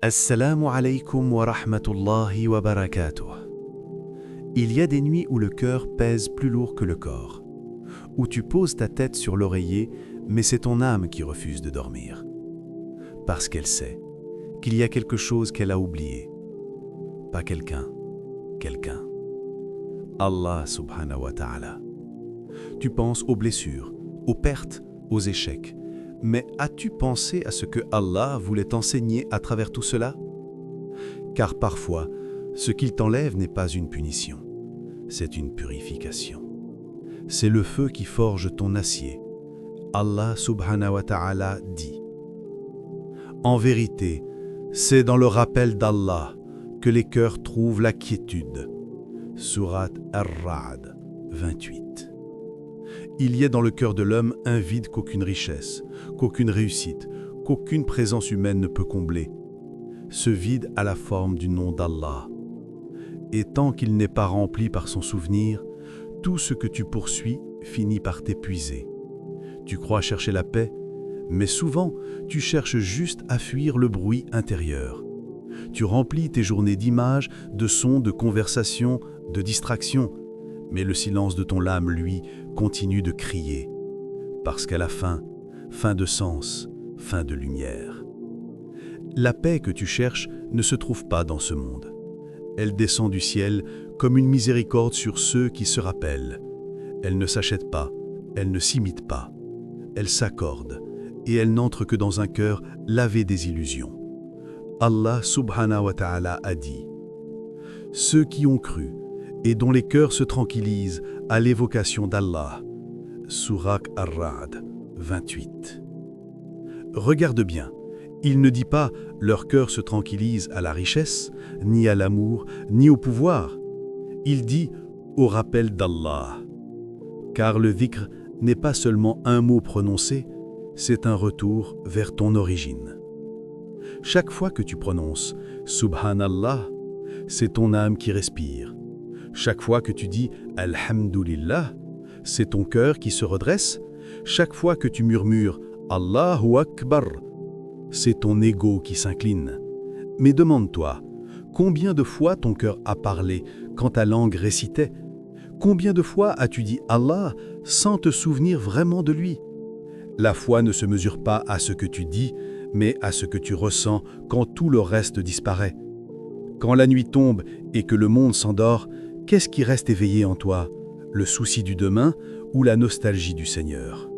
Assalamu alaykum wa rahmatullahi wa barakatuh. Il y a des nuits où le cœur pèse plus lourd que le corps, où tu poses ta tête sur l'oreiller, mais c'est ton âme qui refuse de dormir. Parce qu'elle sait qu'il y a quelque chose qu'elle a oublié. Pas quelqu'un. Allah subhanahu wa ta'ala. Tu penses aux blessures, aux pertes, aux échecs. Mais as-tu pensé à ce que Allah voulait t'enseigner à travers tout cela? Car parfois, ce qu'il t'enlève n'est pas une punition, c'est une purification. C'est le feu qui forge ton acier. Allah subhanahu wa ta'ala dit: En vérité, c'est dans le rappel d'Allah que les cœurs trouvent la quiétude. Surat Ar-Ra'd 28. Il y a dans le cœur de l'homme un vide qu'aucune richesse, qu'aucune réussite, qu'aucune présence humaine ne peut combler. Ce vide a la forme du nom d'Allah. Et tant qu'il n'est pas rempli par son souvenir, tout ce que tu poursuis finit par t'épuiser. Tu crois chercher la paix, mais souvent tu cherches juste à fuir le bruit intérieur. Tu remplis tes journées d'images, de sons, de conversations, de distractions, mais le silence de ton âme, lui, continue de crier. Parce qu'à la fin de sens, fin de lumière. La paix que tu cherches ne se trouve pas dans ce monde. Elle descend du ciel comme une miséricorde sur ceux qui se rappellent. Elle ne s'achète pas, elle ne s'imite pas. Elle s'accorde et elle n'entre que dans un cœur lavé des illusions. Allah subhanahu wa ta'ala a dit: Ceux qui ont cru et dont les cœurs se tranquillisent à l'évocation d'Allah. Surat Ar-Ra'd 28. Regarde bien, il ne dit pas « leur cœur se tranquillise à la richesse, ni à l'amour, ni au pouvoir ». Il dit « au rappel d'Allah ». Car le dhikr n'est pas seulement un mot prononcé, c'est un retour vers ton origine. Chaque fois que tu prononces « Subhanallah », c'est ton âme qui respire. Chaque fois que tu dis « Alhamdulillah », c'est ton cœur qui se redresse. Chaque fois que tu murmures « Allahu Akbar », c'est ton ego qui s'incline. Mais demande-toi, combien de fois ton cœur a parlé quand ta langue récitait? Combien de fois as-tu dit « Allah » sans te souvenir vraiment de lui? La foi ne se mesure pas à ce que tu dis, mais à ce que tu ressens quand tout le reste disparaît. Quand la nuit tombe et que le monde s'endort, qu'est-ce qui reste éveillé en toi? Le souci du demain ou la nostalgie du Seigneur?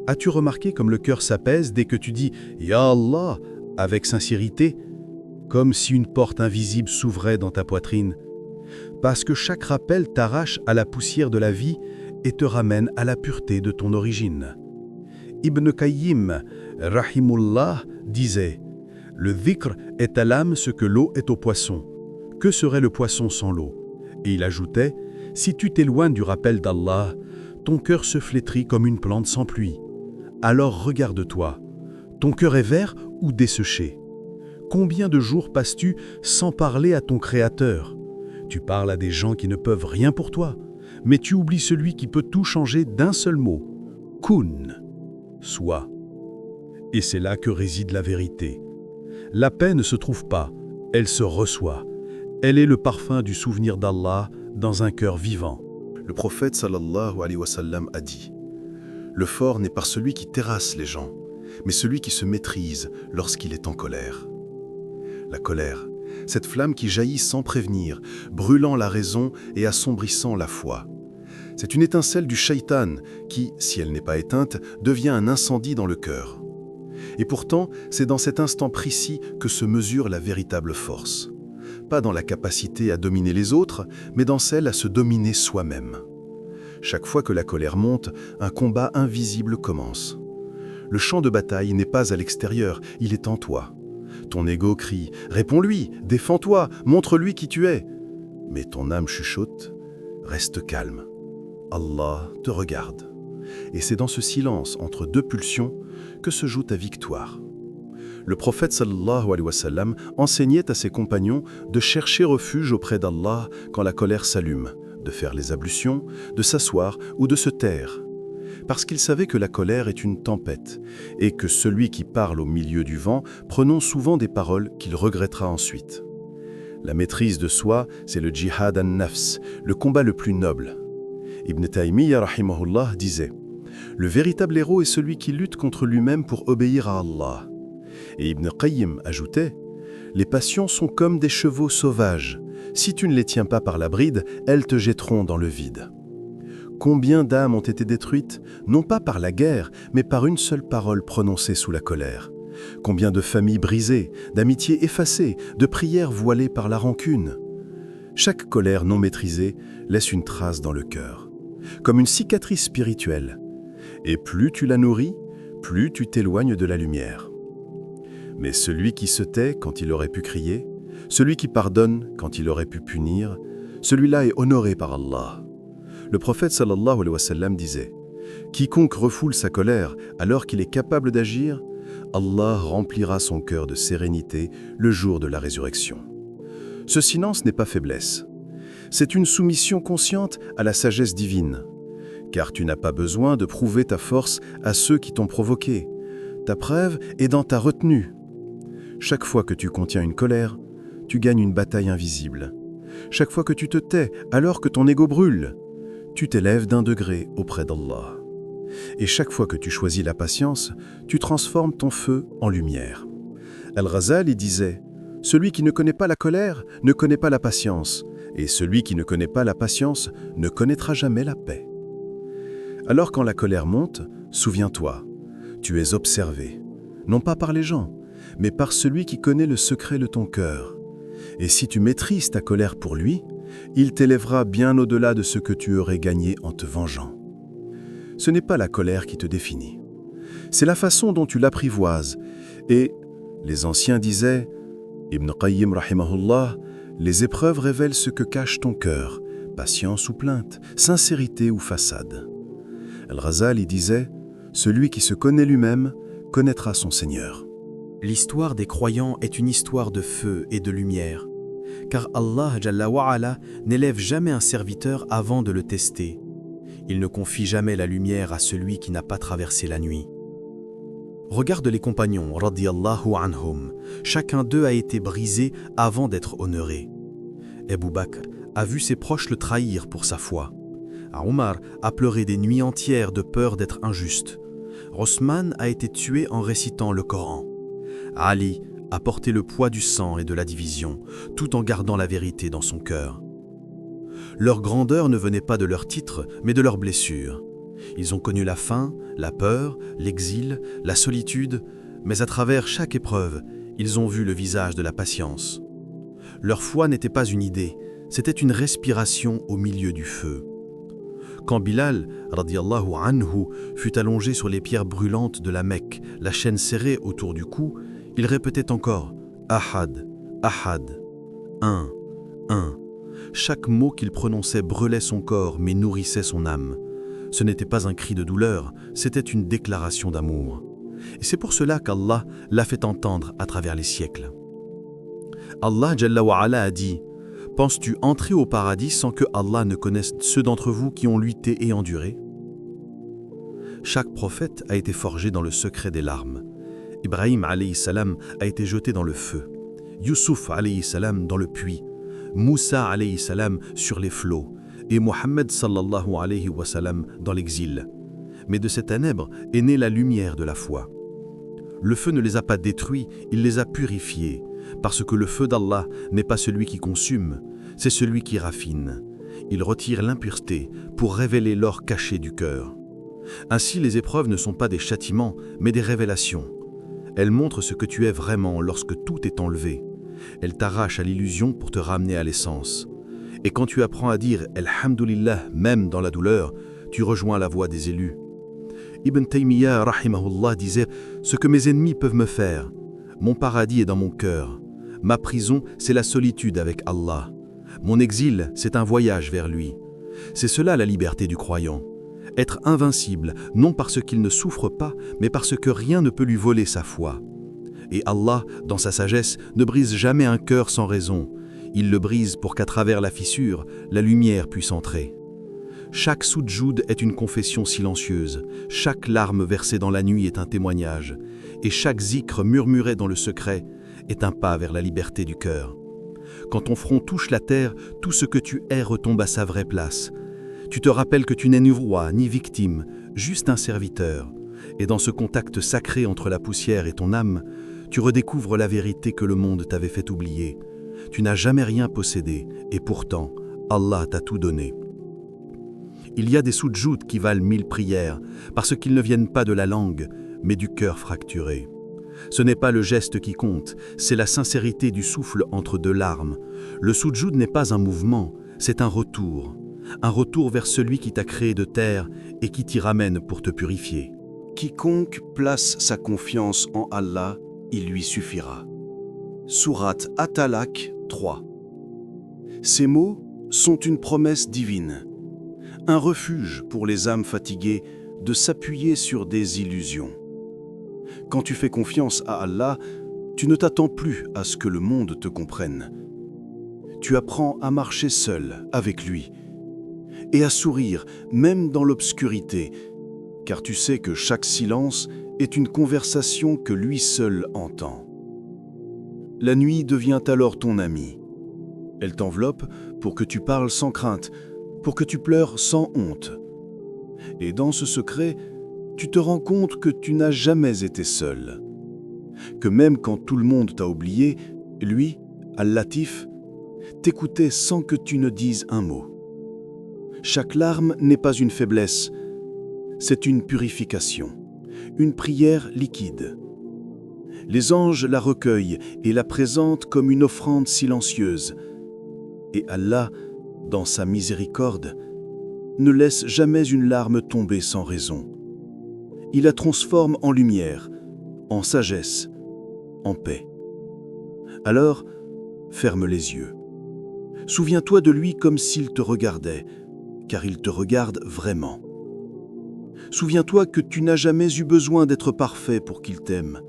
As-tu remarqué comme le cœur s'apaise dès que tu dis « Ya Allah » avec sincérité, comme si une porte invisible s'ouvrait dans ta poitrine? Parce que chaque rappel t'arrache à la poussière de la vie et te ramène à la pureté de ton origine. Ibn Qayyim, rahimullah, disait « Le dhikr est à l'âme ce que l'eau est au poisson. Que serait le poisson sans l'eau ?» Et il ajoutait « Si tu t'éloignes du rappel d'Allah, ton cœur se flétrit comme une plante sans pluie. Alors regarde-toi, ton cœur est vert ou desséché? Combien de jours passes-tu sans parler à ton Créateur? Tu parles à des gens qui ne peuvent rien pour toi, mais tu oublies celui qui peut tout changer d'un seul mot. Kun, sois. Et c'est là que réside la vérité. La paix ne se trouve pas, elle se reçoit. Elle est le parfum du souvenir d'Allah dans un cœur vivant. Le prophète sallallahu alayhi wa sallam a dit: Le fort n'est pas celui qui terrasse les gens, mais celui qui se maîtrise lorsqu'il est en colère. La colère, cette flamme qui jaillit sans prévenir, brûlant la raison et assombrissant la foi. C'est une étincelle du shaitan qui, si elle n'est pas éteinte, devient un incendie dans le cœur. Et pourtant, c'est dans cet instant précis que se mesure la véritable force. Pas dans la capacité à dominer les autres, mais dans celle à se dominer soi-même. Chaque fois que la colère monte, un combat invisible commence. Le champ de bataille n'est pas à l'extérieur, il est en toi. Ton ego crie « Réponds-lui, défends-toi, montre-lui qui tu es ». Mais ton âme chuchote « Reste calme. Allah te regarde. » Et c'est dans ce silence entre deux pulsions que se joue ta victoire. Le prophète sallallahu alayhi wa sallam enseignait à ses compagnons de chercher refuge auprès d'Allah quand la colère s'allume, de faire les ablutions, de s'asseoir ou de se taire. parce qu'il savait que la colère est une tempête, et que celui qui parle au milieu du vent prononce souvent des paroles qu'il regrettera ensuite. La maîtrise de soi, c'est le djihad an-nafs, le combat le plus noble. Ibn Taymiyyah rahimahullah disait « Le véritable héros est celui qui lutte contre lui-même pour obéir à Allah. » Et Ibn Qayyim ajoutait « Les passions sont comme des chevaux sauvages. Si tu ne les tiens pas par la bride, elles te jetteront dans le vide. » Combien d'âmes ont été détruites, non pas par la guerre, mais par une seule parole prononcée sous la colère? Combien de familles brisées, d'amitiés effacées, de prières voilées par la rancune? Chaque colère non maîtrisée laisse une trace dans le cœur, comme une cicatrice spirituelle. Et plus tu la nourris, plus tu t'éloignes de la lumière. Mais celui qui se tait quand il aurait pu crier, celui qui pardonne quand il aurait pu punir, celui-là est honoré par Allah. Le prophète sallallahu alayhi wa sallam disait « Quiconque refoule sa colère alors qu'il est capable d'agir, Allah remplira son cœur de sérénité le jour de la résurrection. » Ce silence n'est pas faiblesse. C'est une soumission consciente à la sagesse divine. Car tu n'as pas besoin de prouver ta force à ceux qui t'ont provoqué. Ta preuve est dans ta retenue. Chaque fois que tu contiens une colère, tu gagnes une bataille invisible. Chaque fois que tu te tais alors que ton ego brûle, tu t'élèves d'un degré auprès d'Allah. Et chaque fois que tu choisis la patience, tu transformes ton feu en lumière. Al-Ghazali disait « Celui qui ne connaît pas la colère ne connaît pas la patience, et celui qui ne connaît pas la patience ne connaîtra jamais la paix. » Alors quand la colère monte, souviens-toi, tu es observé, non pas par les gens, mais par celui qui connaît le secret de ton cœur. Et si tu maîtrises ta colère pour lui, il t'élèvera bien au-delà de ce que tu aurais gagné en te vengeant. Ce n'est pas la colère qui te définit. C'est la façon dont tu l'apprivoises. Et les anciens disaient, Ibn Qayyim rahimahullah, les épreuves révèlent ce que cache ton cœur, patience ou plainte, sincérité ou façade. Al-Ghazali disait, celui qui se connaît lui-même connaîtra son Seigneur. L'histoire des croyants est une histoire de feu et de lumière, car Allah Jalla wa'ala n'élève jamais un serviteur avant de le tester. Il ne confie jamais la lumière à celui qui n'a pas traversé la nuit. Regarde les compagnons, radiyallahu anhum, chacun d'eux a été brisé avant d'être honoré. Abu Bakr a vu ses proches le trahir pour sa foi. Omar a pleuré des nuits entières de peur d'être injuste. Osman a été tué en récitant le Coran. Ali a porté le poids du sang et de la division, tout en gardant la vérité dans son cœur. Leur grandeur ne venait pas de leurs titres, mais de leurs blessures. Ils ont connu la faim, la peur, l'exil, la solitude, mais à travers chaque épreuve, ils ont vu le visage de la patience. Leur foi n'était pas une idée, c'était une respiration au milieu du feu. Quand Bilal, radiyallahu anhu, fut allongé sur les pierres brûlantes de la Mecque, la chaîne serrée autour du cou, il répétait encore « Ahad, Ahad, un, un ». Chaque mot qu'il prononçait brûlait son corps mais nourrissait son âme. Ce n'était pas un cri de douleur, c'était une déclaration d'amour. Et c'est pour cela qu'Allah l'a fait entendre à travers les siècles. Allah Jalla wa'ala a dit « Penses-tu entrer au paradis sans que Allah ne connaisse ceux d'entre vous qui ont lutté et enduré ?» Chaque prophète a été forgé dans le secret des larmes. Ibrahim alayhi salam a été jeté dans le feu, Youssouf alayhi salam dans le puits, Moussa alayhi salam sur les flots et Mohammed sallallahu alayhi wa sallam dans l'exil. Mais de ces ténèbres est née la lumière de la foi. Le feu ne les a pas détruits, il les a purifiés, parce que le feu d'Allah n'est pas celui qui consume, c'est celui qui raffine. Il retire l'impureté pour révéler l'or caché du cœur. Ainsi, les épreuves ne sont pas des châtiments, mais des révélations. Elles montrent ce que tu es vraiment lorsque tout est enlevé. Elles t'arrachent à l'illusion pour te ramener à l'essence. Et quand tu apprends à dire « Alhamdulillah » même dans la douleur, tu rejoins la voie des élus. Ibn Taymiyyah rahimahullah disait « Ce que mes ennemis peuvent me faire, mon paradis est dans mon cœur. Ma prison, c'est la solitude avec Allah. Mon exil, c'est un voyage vers lui. C'est cela la liberté du croyant. Être invincible, non parce qu'il ne souffre pas, mais parce que rien ne peut lui voler sa foi. Et Allah, dans sa sagesse, ne brise jamais un cœur sans raison. Il le brise pour qu'à travers la fissure, la lumière puisse entrer. Chaque soudjoud est une confession silencieuse, chaque larme versée dans la nuit est un témoignage, et chaque zikr murmuré dans le secret est un pas vers la liberté du cœur. Quand ton front touche la terre, tout ce que tu es retombe à sa vraie place. Tu te rappelles que tu n'es ni roi, ni victime, juste un serviteur. Et dans ce contact sacré entre la poussière et ton âme, tu redécouvres la vérité que le monde t'avait fait oublier. Tu n'as jamais rien possédé, et pourtant, Allah t'a tout donné. Il y a des soudjouds qui valent 1000 prières, parce qu'ils ne viennent pas de la langue, mais du cœur fracturé. Ce n'est pas le geste qui compte, c'est la sincérité du souffle entre deux larmes. Le soudjoud n'est pas un mouvement, c'est un retour vers celui qui t'a créé de terre et qui t'y ramène pour te purifier. Quiconque place sa confiance en Allah, il lui suffira. Sourate At-Talaq 3. Ces mots sont une promesse divine, un refuge pour les âmes fatiguées de s'appuyer sur des illusions. Quand tu fais confiance à Allah, tu ne t'attends plus à ce que le monde te comprenne. Tu apprends à marcher seul avec lui et à sourire même dans l'obscurité, car tu sais que chaque silence est une conversation que lui seul entend. La nuit devient alors ton amie. Elle t'enveloppe pour que tu parles sans crainte, pour que tu pleures sans honte. Et dans ce secret, tu te rends compte que tu n'as jamais été seul. Que même quand tout le monde t'a oublié, lui, Al-Latif, t'écoutait sans que tu ne dises un mot. Chaque larme n'est pas une faiblesse, c'est une purification, une prière liquide. Les anges la recueillent et la présentent comme une offrande silencieuse. Et Allah, dans sa miséricorde, ne laisse jamais une larme tomber sans raison. Il la transforme en lumière, en sagesse, en paix. Alors, ferme les yeux. Souviens-toi de lui comme s'il te regardait, car il te regarde vraiment. Souviens-toi que tu n'as jamais eu besoin d'être parfait pour qu'il t'aime.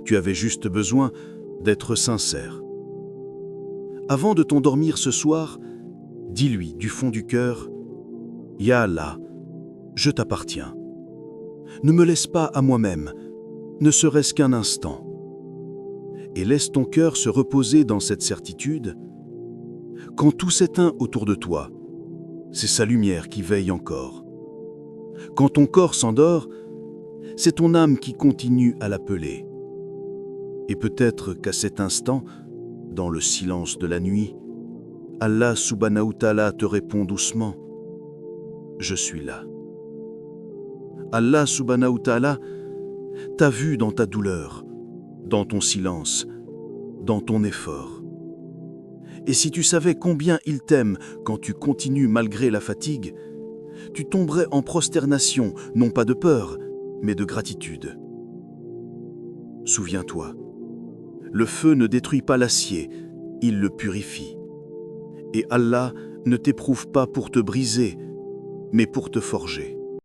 Tu avais juste besoin d'être sincère. Avant de t'endormir ce soir, dis-lui du fond du cœur, « Ya Allah, je t'appartiens. Ne me laisse pas à moi-même, ne serait-ce qu'un instant. » Et laisse ton cœur se reposer dans cette certitude. Quand tout s'éteint autour de toi, c'est sa lumière qui veille encore. Quand ton corps s'endort, c'est ton âme qui continue à l'appeler. Et peut-être qu'à cet instant, dans le silence de la nuit, Allah subhanahu wa ta'ala te répond doucement, « Je suis là. » Allah subhanahu wa ta'ala t'a vu dans ta douleur, dans ton silence, dans ton effort. Et si tu savais combien il t'aime quand tu continues malgré la fatigue, tu tomberais en prosternation, non pas de peur, mais de gratitude. Souviens-toi, le feu ne détruit pas l'acier, il le purifie. Et Allah ne t'éprouve pas pour te briser, mais pour te forger.